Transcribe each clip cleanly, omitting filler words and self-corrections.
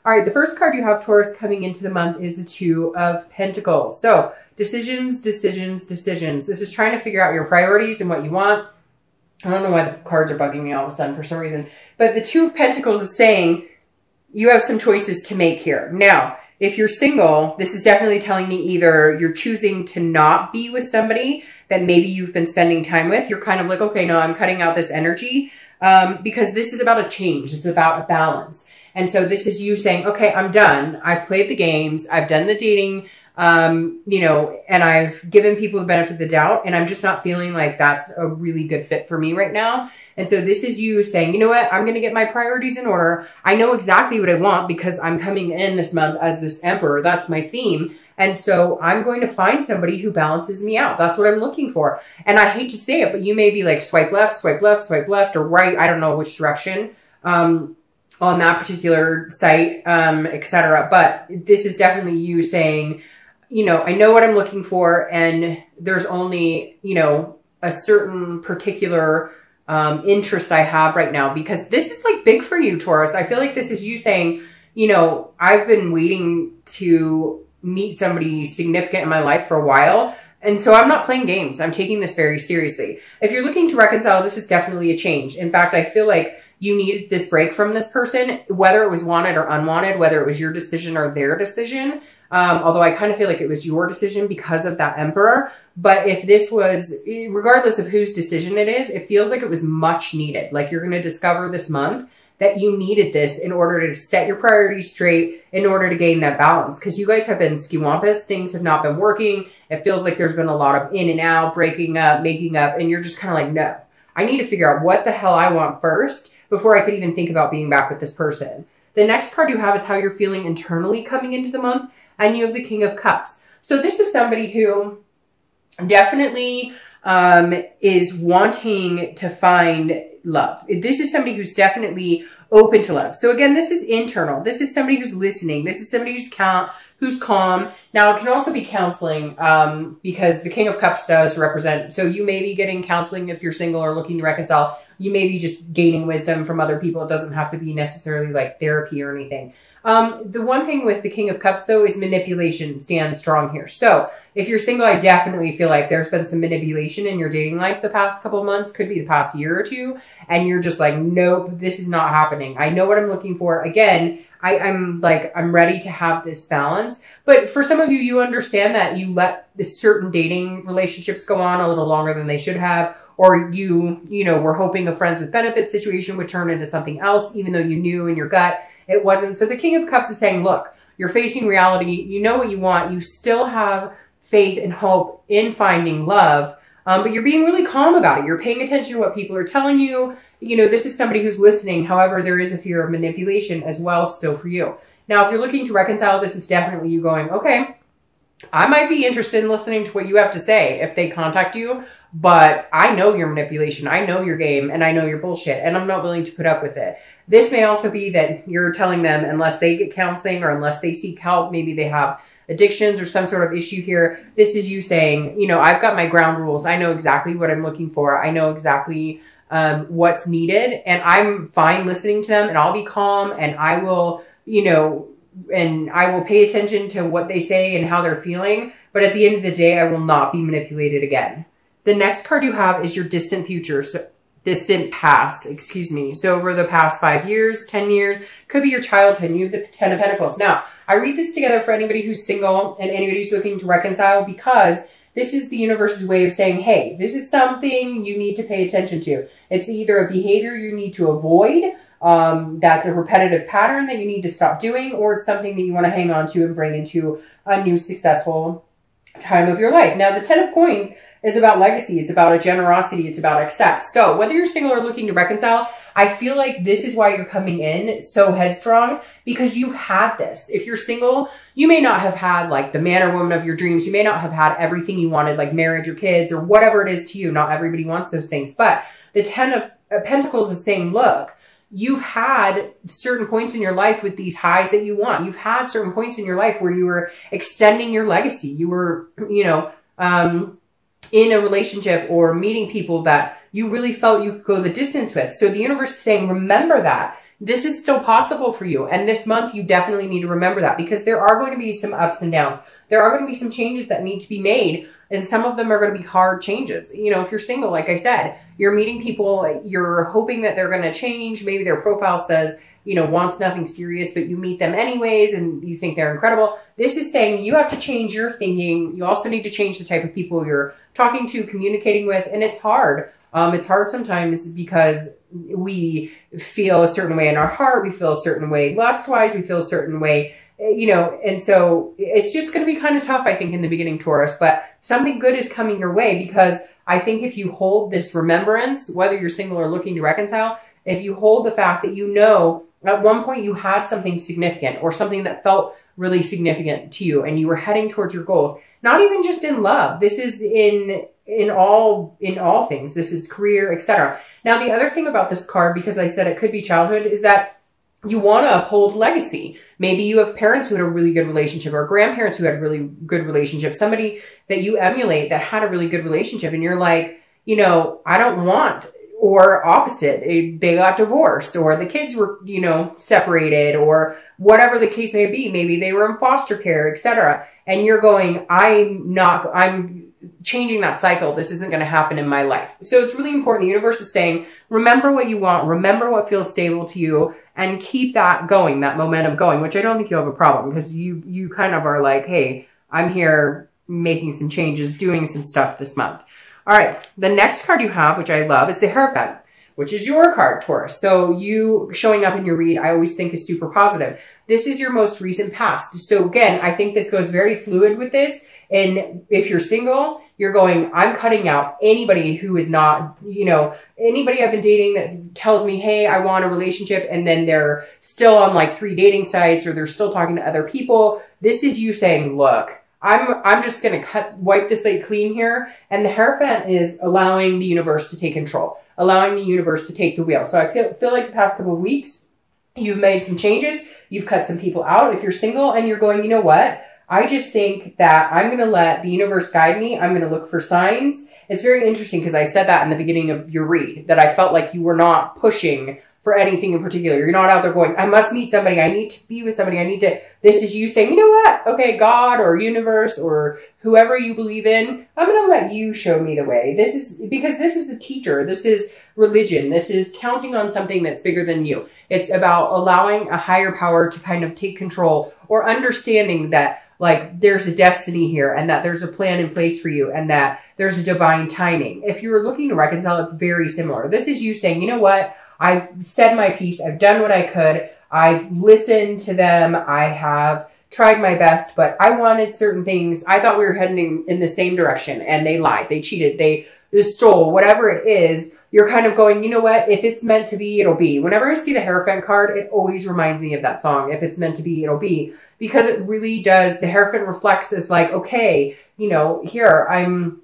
All right, the first card you have, Taurus, coming into the month is the Two of Pentacles. So decisions, decisions, decisions. This is trying to figure out your priorities and what you want. I don't know why the cards are bugging me all of a sudden for some reason. But the Two of Pentacles is saying you have some choices to make here. Now, if you're single, this is definitely telling me either you're choosing to not be with somebody that maybe you've been spending time with. You're kind of like, okay, no, I'm cutting out this energy because this is about a change. It's about a balance. And so this is you saying, okay, I'm done. I've played the games. I've done the dating, you know, and I've given people the benefit of the doubt. And I'm just not feeling like that's a really good fit for me right now. And so this is you saying, you know what? I'm going to get my priorities in order. I know exactly what I want because I'm coming in this month as this emperor. That's my theme. And so I'm going to find somebody who balances me out. That's what I'm looking for. And I hate to say it, but you may be like swipe left, swipe left, swipe left, or right. I don't know which direction. On that particular site, etc. But this is definitely you saying, you know, I know what I'm looking for, and there's only, you know, a certain particular interest I have right now, because this is like big for you, Taurus. I feel like this is you saying, you know, I've been waiting to meet somebody significant in my life for a while. And so I'm not playing games. I'm taking this very seriously. If you're looking to reconcile, this is definitely a change. In fact, I feel like you needed this break from this person, whether it was wanted or unwanted, whether it was your decision or their decision. Although I kind of feel like it was your decision because of that emperor. But if this was, regardless of whose decision it is, it feels like it was much needed. Like you're going to discover this month that you needed this in order to set your priorities straight, in order to gain that balance. Because you guys have been skiwampus. Things have not been working. It feels like there's been a lot of in and out, breaking up, making up. And you're just kind of like, no, I need to figure out what the hell I want first before I could even think about being back with this person. The next card you have is how you're feeling internally coming into the month. And you have the King of Cups. So this is somebody who definitely is wanting to find love. This is somebody who's definitely open to love. So again, this is internal. This is somebody who's listening. This is somebody who's calm. Now, it can also be counseling because the King of Cups does represent. So you may be getting counseling if you're single or looking to reconcile. You may be just gaining wisdom from other people. It doesn't have to be necessarily like therapy or anything. The one thing with the King of Cups, though, is manipulation stands strong here. So if you're single, I definitely feel like there's been some manipulation in your dating life the past couple of months, could be the past year or two. And you're just like, nope, this is not happening. I know what I'm looking for. Again, I'm ready to have this balance. But for some of you, you understand that you let certain dating relationships go on a little longer than they should have. Or you know, were hoping a friends with benefits situation would turn into something else, even though you knew in your gut it wasn't. So the King of Cups is saying, look, you're facing reality. You know what you want. You still have faith and hope in finding love, but you're being really calm about it. You're paying attention to what people are telling you. You know, this is somebody who's listening. However, there is a fear of manipulation as well still for you. Now, if you're looking to reconcile, this is definitely you going, okay, I might be interested in listening to what you have to say if they contact you, but I know your manipulation, I know your game, and I know your bullshit, and I'm not willing to put up with it. This may also be that you're telling them unless they get counseling or unless they seek help, maybe they have addictions or some sort of issue here. This is you saying, you know, I've got my ground rules. I know exactly what I'm looking for. I know exactly what's needed, and I'm fine listening to them, and I'll be calm, and I will, you know, and I will pay attention to what they say and how they're feeling. But at the end of the day, I will not be manipulated again. The next card you have is your distant future. So distant past, excuse me. So over the past 5 years, 10 years, could be your childhood. And you have the 10 of Pentacles. Now, I read this together for anybody who's single and anybody who's looking to reconcile, because this is the universe's way of saying, hey, this is something you need to pay attention to. It's either a behavior you need to avoid, that's a repetitive pattern that you need to stop doing, or it's something that you want to hang on to and bring into a new successful time of your life. Now, the 10 of Coins is about legacy. It's about a generosity. It's about access. So whether you're single or looking to reconcile, I feel like this is why you're coming in so headstrong, because you've had this. If you're single, you may not have had like the man or woman of your dreams. You may not have had everything you wanted, like marriage or kids or whatever it is to you. Not everybody wants those things. But the 10 of Pentacles is saying, look, you've had certain points in your life with these highs that you want. You've had certain points in your life where you were extending your legacy. You were, you know, in a relationship or meeting people that you really felt you could go the distance with. So the universe is saying, remember that. this is still possible for you. And this month, you definitely need to remember that, because there are going to be some ups and downs. There are going to be some changes that need to be made. And some of them are going to be hard changes. You know, if you're single, like I said, you're meeting people, you're hoping that they're going to change. Maybe their profile says, you know, wants nothing serious, but you meet them anyways and you think they're incredible. This is saying you have to change your thinking. You also need to change the type of people you're talking to, communicating with. And it's hard. It's hard sometimes because we feel a certain way in our heart. We feel a certain way lust-wise. We feel a certain way, you know, and so it's just going to be kind of tough, I think, in the beginning, Taurus, but something good is coming your way, because I think if you hold this remembrance, whether you're single or looking to reconcile, if you hold the fact that, you know, at one point you had something significant or something that felt really significant to you and you were heading towards your goals, not even just in love. This is in all things. This is career, etc. Now, the other thing about this card, because I said it could be childhood, is that you want to uphold legacy. Maybe you have parents who had a really good relationship, or grandparents who had a really good relationship, somebody that you emulate that had a really good relationship. And you're like, you know, I don't want, or opposite, they got divorced, or the kids were, you know, separated, or whatever the case may be. Maybe they were in foster care, etc. And you're going, I'm changing that cycle. This isn't going to happen in my life. So it's really important. The universe is saying, remember what you want, remember what feels stable to you, and keep that going, that momentum going, which I don't think you'll have a problem, because you kind of are like, hey, I'm here making some changes, doing some stuff this month. All right. The next card you have, which I love, is the Hierophant, which is your card, Taurus. So you showing up in your read, I always think is super positive. This is your most recent past. So again, I think this goes very fluid with this. And if you're single, you're going, I'm cutting out anybody who is not, you know, anybody I've been dating that tells me, hey, I want a relationship, and then they're still on like 3 dating sites, or they're still talking to other people. This is you saying, look, I'm just going to wipe the slate clean here. And the Hierophant is allowing the universe to take control, allowing the universe to take the wheel. So I feel like the past couple of weeks, you've made some changes. You've cut some people out. If you're single and you're going, you know what? I just think that I'm going to let the universe guide me. I'm going to look for signs. It's very interesting, because I said that in the beginning of your read, that I felt like you were not pushing for anything in particular. You're not out there going, I must meet somebody. I need to be with somebody. I need to, this is you saying, you know what? Okay, God or universe or whoever you believe in, I'm going to let you show me the way. This is, because this is a teacher. This is religion. This is counting on something that's bigger than you. It's about allowing a higher power to kind of take control, or understanding that, like, there's a destiny here, and that there's a plan in place for you, and that there's a divine timing. If you're looking to reconcile, it's very similar. This is you saying, you know what? I've said my piece. I've done what I could. I've listened to them. I have tried my best, but I wanted certain things. I thought we were heading in the same direction, and they lied. They cheated. They stole, whatever it is. You're kind of going, you know what? If it's meant to be, it'll be. Whenever I see the Hierophant card, it always reminds me of that song. If it's meant to be, it'll be. Because it really does. The Hierophant reflects as like, okay, you know, here, I'm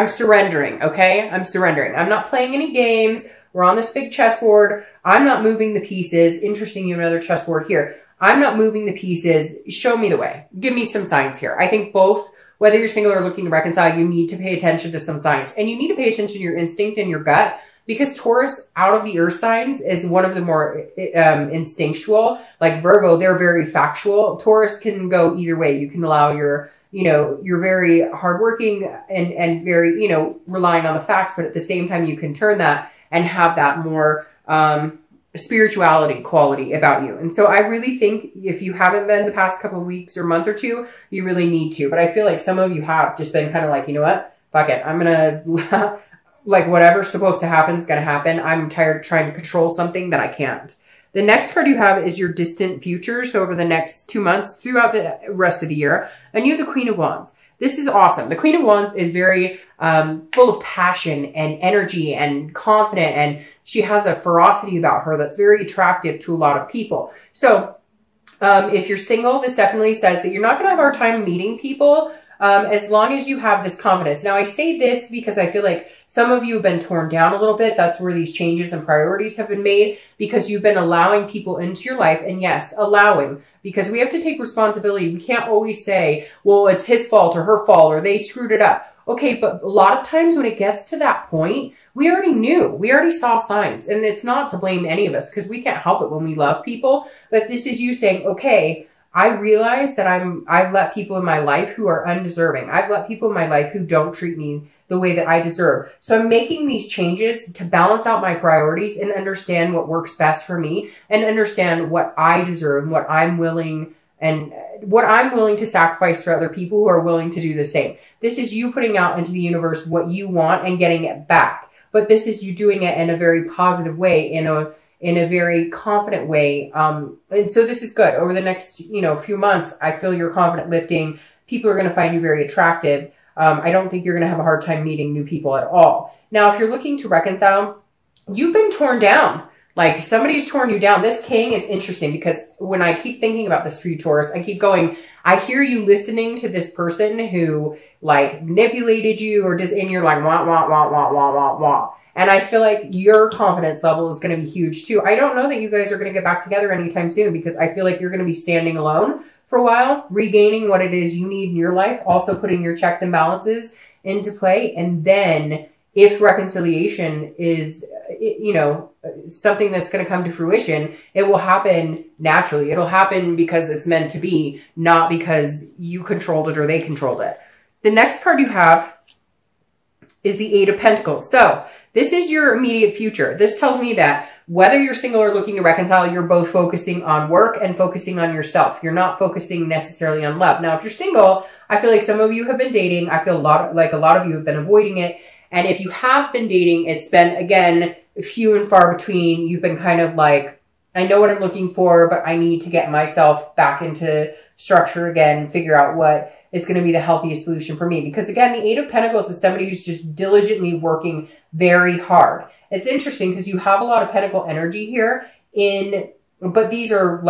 surrendering, okay? I'm surrendering. I'm not playing any games. We're on this big chessboard. I'm not moving the pieces. Interesting, you have another chessboard here. I'm not moving the pieces. Show me the way. Give me some signs here. I think both, whether you're single or looking to reconcile, you need to pay attention to some signs. And you need to pay attention to your instinct and your gut, because Taurus, out of the earth signs, is one of the more instinctual. Like Virgo, they're very factual. Taurus can go either way. You can allow your, you know, you're very hardworking and very, you know, relying on the facts, but at the same time, you can turn that and have that more spirituality quality about you. And so I really think if you haven't been the past couple of weeks or month or two, you really need to. But I feel like some of you have just been kind of like, you know what? Fuck it. I'm going to, like, whatever's supposed to happen is going to happen. I'm tired of trying to control something that I can't. The next card you have is your distant future. So over the next 2 months, throughout the rest of the year. And you have the Queen of Wands. This is awesome. The Queen of Wands is very full of passion and energy and confident, and she has a ferocity about her that's very attractive to a lot of people. So if you're single, this definitely says that you're not going to have a hard time meeting people as long as you have this confidence. Now, I say this because I feel like some of you have been torn down a little bit. That's where these changes and priorities have been made, because you've been allowing people into your life. And yes, allowing, because we have to take responsibility. We can't always say, well, it's his fault or her fault or they screwed it up. Okay, but a lot of times when it gets to that point, we already knew, we already saw signs, and it's not to blame any of us because we can't help it when we love people. But this is you saying, okay, I realize that I've let people in my life who are undeserving. I've let people in my life who don't treat me the way that I deserve. So I'm making these changes to balance out my priorities and understand what works best for me and understand what I deserve and what I'm willing to sacrifice for other people who are willing to do the same. This is you putting out into the universe what you want and getting it back. But this is you doing it in a very positive way, in a very confident way. And so this is good. Over the next, few months, I feel your confident lifting. People are going to find you very attractive. I don't think you're going to have a hard time meeting new people at all. Now, if you're looking to reconcile, you've been torn down. Like somebody's torn you down. This king is interesting because when I keep thinking about this for you, Taurus, I keep going, I hear you listening to this person who like manipulated you or just, and you're like, wah, wah, wah, wah, wah, wah, wah. And I feel like your confidence level is going to be huge too. I don't know that you guys are going to get back together anytime soon because I feel like you're going to be standing alone for a while, regaining what it is you need in your life, also putting your checks and balances into play. And then if reconciliation is, something that's going to come to fruition, it will happen naturally. It'll happen because it's meant to be, not because you controlled it or they controlled it. The next card you have is the Eight of Pentacles. So this is your immediate future. This tells me that whether you're single or looking to reconcile, you're both focusing on work and focusing on yourself. You're not focusing necessarily on love. Now, if you're single, I feel like some of you have been dating. I feel like a lot of you have been avoiding it. And if you have been dating, it's been, again, few and far between. You've been kind of like, I know what I'm looking for, but I need to get myself back into structure again, figure out what is going to be the healthiest solution for me. Because again, the Eight of Pentacles is somebody who's just diligently working very hard. It's interesting because you have a lot of Pentacle energy here but these are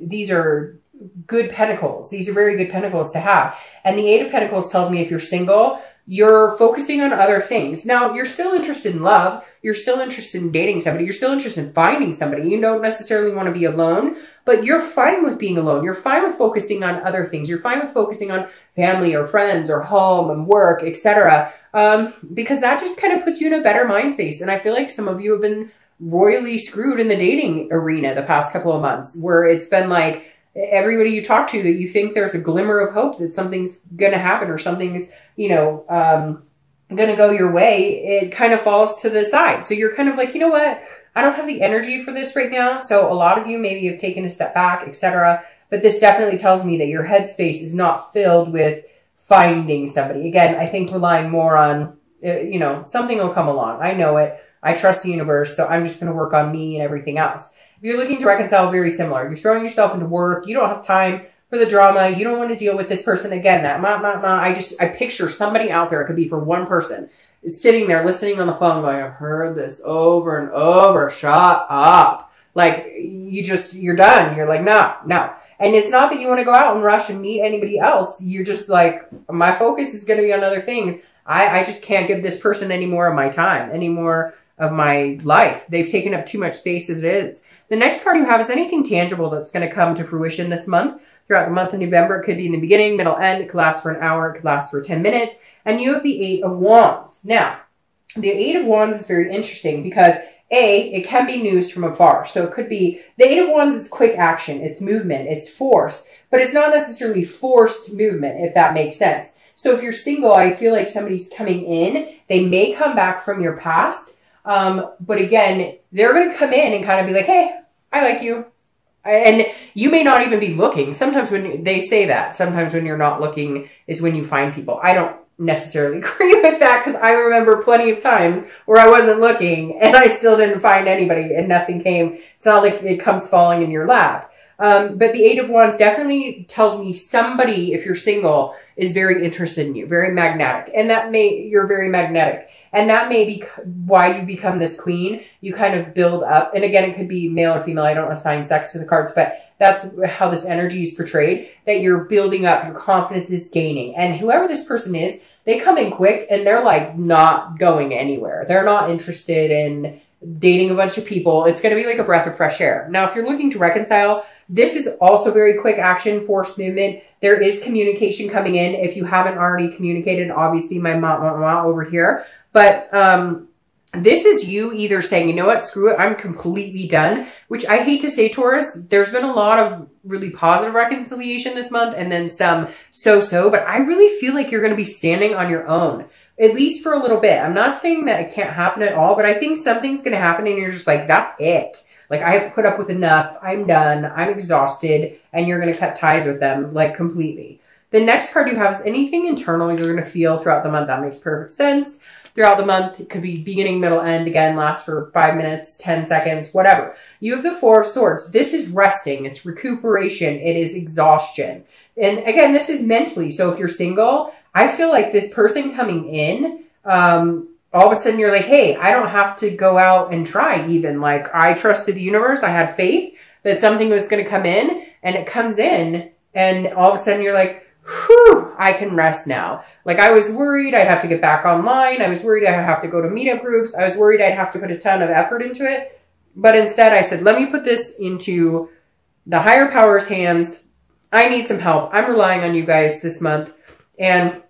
these are good Pentacles. These are very good Pentacles to have. And the Eight of Pentacles tells me if you're single, you're focusing on other things. Now, you're still interested in love. You're still interested in dating somebody. You're still interested in finding somebody. You don't necessarily want to be alone, but you're fine with being alone. You're fine with focusing on other things. You're fine with focusing on family or friends or home and work, etc. Because that just kind of puts you in a better mind space. And I feel like some of you have been royally screwed in the dating arena the past couple of months, where it's been like everybody you talk to that you think there's a glimmer of hope that something's going to happen or something's, going to go your way, it kind of falls to the side. So you're kind of like, you know what? I don't have the energy for this right now. So a lot of you maybe have taken a step back, etc. But this definitely tells me that your headspace is not filled with finding somebody. Again, I think relying more on, something will come along. I know it. I trust the universe. So I'm just going to work on me and everything else. If you're looking to reconcile, very similar. You're throwing yourself into work. You don't have time for the drama. You don't want to deal with this person again. I picture somebody out there. It could be for one person sitting there listening on the phone going, I've heard this over and over. Shut up. Like you're done. You're like, no. And it's not that you want to go out and rush and meet anybody else. You're just like, my focus is going to be on other things. I just can't give this person any more of my time, any more of my life. They've taken up too much space as it is. The next card you have is anything tangible that's going to come to fruition this month. Throughout the month of November, it could be in the beginning, middle, end. It could last for an hour. It could last for 10 minutes. And you have the Eight of Wands. Now, the Eight of Wands is very interesting because it can be news from afar. So it could be, the Eight of Wands is quick action. It's movement. It's force. But it's not necessarily forced movement, if that makes sense. So if you're single, I feel like somebody's coming in. They may come back from your past. But again, they're going to come in and kind of be like, hey, I like you. And you may not even be looking. Sometimes when they say that, sometimes when you're not looking is when you find people. I don't necessarily agree with that because I remember plenty of times where I wasn't looking and I still didn't find anybody and nothing came. It's not like it comes falling in your lap. But the Eight of Wands definitely tells me somebody, if you're single, is very interested in you, very magnetic. And you're very magnetic. And that may be why you become this queen. You kind of build up. And again, it could be male or female. I don't assign sex to the cards, but that's how this energy is portrayed, that you're building up, your confidence is gaining. And whoever this person is, they come in quick and they're like not going anywhere. They're not interested in dating a bunch of people. It's going to be like a breath of fresh air. Now, if you're looking to reconcile, This is also very quick action, forced movement. There is communication coming in. If you haven't already communicated, obviously my mom over here. But this is you either saying, you know what, screw it, I'm completely done. Which I hate to say, Taurus, there's been a lot of really positive reconciliation this month and then some so-so. But I really feel like you're going to be standing on your own. At least for a little bit. I'm not saying that it can't happen at all, but I think something's going to happen and you're just like, that's it. Like, I have put up with enough. I'm done. I'm exhausted. And you're going to cut ties with them, like, completely. The next card you have is anything internal you're going to feel throughout the month. That makes perfect sense. Throughout the month, it could be beginning, middle, end. Again, lasts for 5 minutes, 10 seconds, whatever. You have the Four of Swords. This is resting. It's recuperation. It is exhaustion. And again, this is mentally. So if you're single, I feel like this person coming in, all of a sudden you're like, hey, I don't have to go out and try even. Like, I trusted the universe. I had faith that something was going to come in, and it comes in, and all of a sudden you're like, whew, I can rest now. Like, I was worried I'd have to get back online. I was worried I'd have to go to meetup groups. I was worried I'd have to put a ton of effort into it. But instead I said, let me put this into the higher power's hands. I need some help. I'm relying on you guys this month. And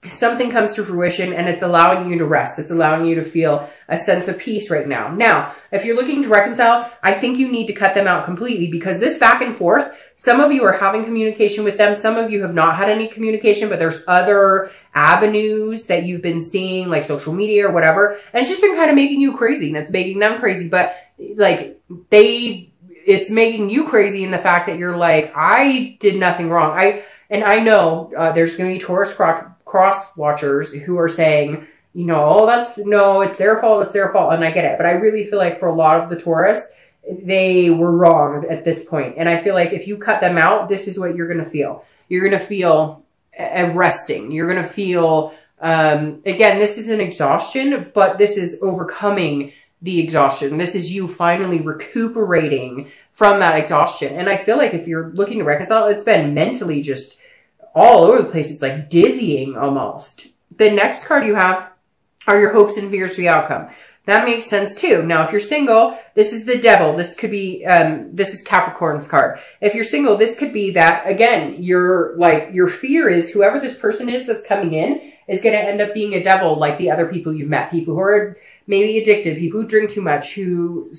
something comes to fruition and it's allowing you to rest. It's allowing you to feel a sense of peace right now. Now, if you're looking to reconcile, I think you need to cut them out completely because this back and forth, some of you are having communication with them. Some of you have not had any communication, but there's other avenues that you've been seeing, like social media or whatever. And it's just been kind of making you crazy and it's making them crazy. But like it's making you crazy in the fact that you're like, I did nothing wrong. I know there's going to be Taurus cross watchers who are saying, you know, oh, it's their fault. It's their fault. And I get it. But I really feel like for a lot of the Taurus, they were wrong at this point. And I feel like if you cut them out, this is what you're going to feel. You're going to feel resting. You're going to feel, again, this is an exhaustion, but this is overcoming the exhaustion. This is you finally recuperating from that exhaustion. And I feel like if you're looking to reconcile, it's been mentally just all over the place. It's like dizzying almost. The next card you have are your hopes and fears for the outcome. That makes sense too. Now, if you're single, this is the devil. This could be, this is Capricorn's card. If you're single, this could be that, again, your fear is whoever this person is that's coming in is going to end up being a devil like the other people you've met. People who are maybe addicted, people who drink too much, who,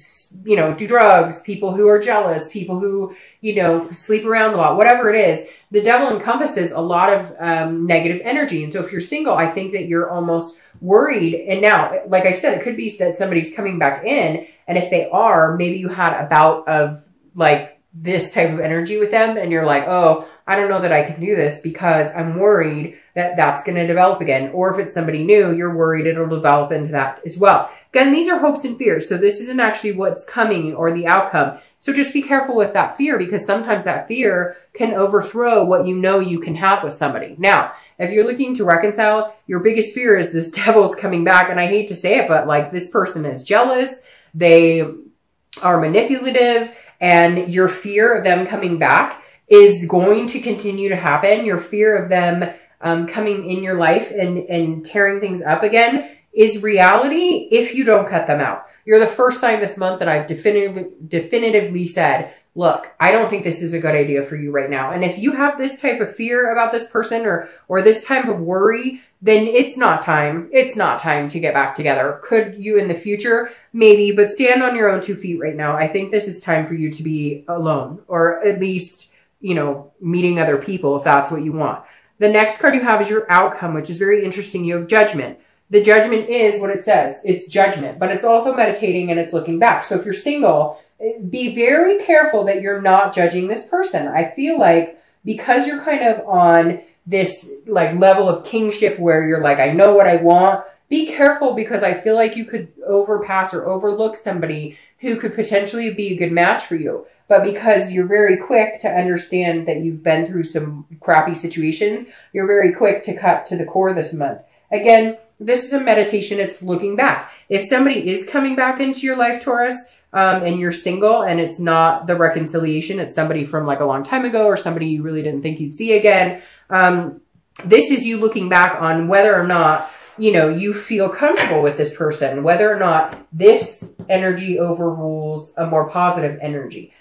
you know, do drugs, people who are jealous, people who, you know, sleep around a lot, whatever it is. The devil encompasses a lot of negative energy. And so if you're single, I think that you're almost worried. And now, like I said, it could be that somebody's coming back in. And if they are, maybe you had a bout of like this type of energy with them. And you're like, oh, I don't know that I can do this because I'm worried that that's going to develop again. Or if it's somebody new, you're worried it'll develop into that as well. Again, these are hopes and fears. So this isn't actually what's coming or the outcome. So just be careful with that fear because sometimes that fear can overthrow what you know you can have with somebody. Now, if you're looking to reconcile, your biggest fear is this devil's coming back. And I hate to say it, but like this person is jealous. They are manipulative and your fear of them coming back is going to continue to happen. Your fear of them coming in your life and tearing things up again is reality if you don't cut them out. You're the first time this month that I've definitively said, look, I don't think this is a good idea for you right now. And if you have this type of fear about this person or this type of worry, then it's not time. It's not time to get back together. Could you in the future? Maybe, but stand on your own 2 feet right now. I think this is time for you to be alone or at least, you know, meeting other people if that's what you want. The next card you have is your outcome, which is very interesting. You have judgment. The judgment is what it says. It's judgment, but it's also meditating and it's looking back. So if you're single, be very careful that you're not judging this person. I feel like because you're kind of on this like level of kingship where you're like, I know what I want, be careful because I feel like you could overpass or overlook somebody who could potentially be a good match for you. But because you're very quick to understand that you've been through some crappy situations, you're very quick to cut to the core this month. Again, this is a meditation. It's looking back. If somebody is coming back into your life, Taurus, and you're single and it's not the reconciliation, it's somebody from like a long time ago or somebody you really didn't think you'd see again. This is you looking back on whether or not, you know, you feel comfortable with this person, whether or not this energy overrules a more positive energy.